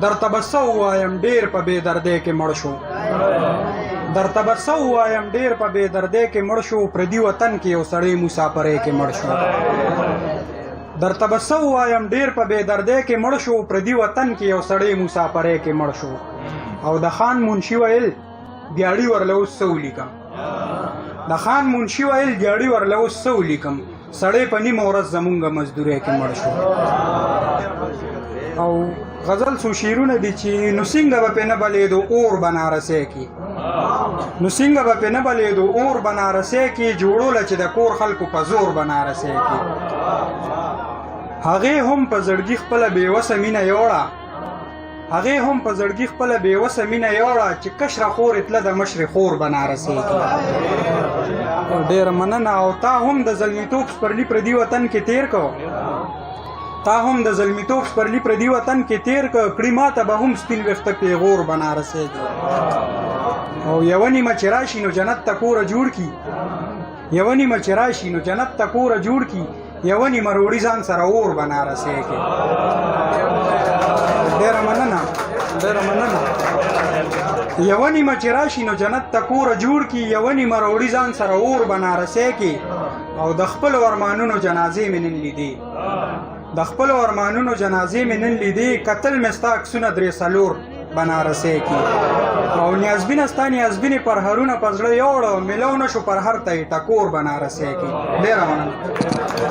درته به څه ووایم ډېر په بې دردۍ کې مړ شو درته به څه ووایم ډېر په بې دردۍ کې مړ شو پردي وطن کې یو سړی مسافرۍ کې مړ شو درته به څه ووایم ډېر په بې دردۍ کې مړ شو پردي وطن کې یو سړی مسافرۍ کې مړ شو او د خان منشي ویل دیاړي ورله اوس څه ولیکم د خان منشي ویل دیاړي ورله اوس څه ولیکم سړی په نیمه ورځ زمونږ مزدورۍ کې مړ شو او غزل څو شعرونه دي چې نو څنګه به پې نه بلېدو اور به نارسۍ کې نو څنګه به پې نه بلېدو اور به نارسۍ کې جوړوله چې د کور خلکو په زور به نارسۍ کې هغې هم په زړګي خپله بېوسه مینه یوړه هغې هم په زړګي خپله بېوسه مینه یوړه چې کشره خور تله د مشرې خور به نارسۍ کې ډېره مننه او تا هم د زلمیتوب سپرلي پردي وطن کې تیر کو تا هم د زلمیتوب سپرلي پردي وطن کې تیر کړي ماته به هم سپین ویښته پیغور به نارسۍ کې او یوه نیمه چې راشي نو جنت ته کوره جوړ کي یوه نیمه چې راشي نو جنت ته کوره جوړ کي یوه نیمه روړي ځان سره اور به نارسۍ کې ډېره مننه یوه نیمه چې راشي نو جنت ته کوره جوړ کي یوه نیمه روړي ځان سره اور به نارسۍ کې او د خپلو ارمانونو جنازې مې نن لیدې د خپلو ارمانونو جنازې مې نن لیدې کتل مې ستا عکسونه درې څلور به نارسۍ کې او نیازبینه ستا نیازبینې پرهرونه په زړه یوړه میلو نه شو پر هر ته یې ټکور به نارسۍ کې ډېره مننه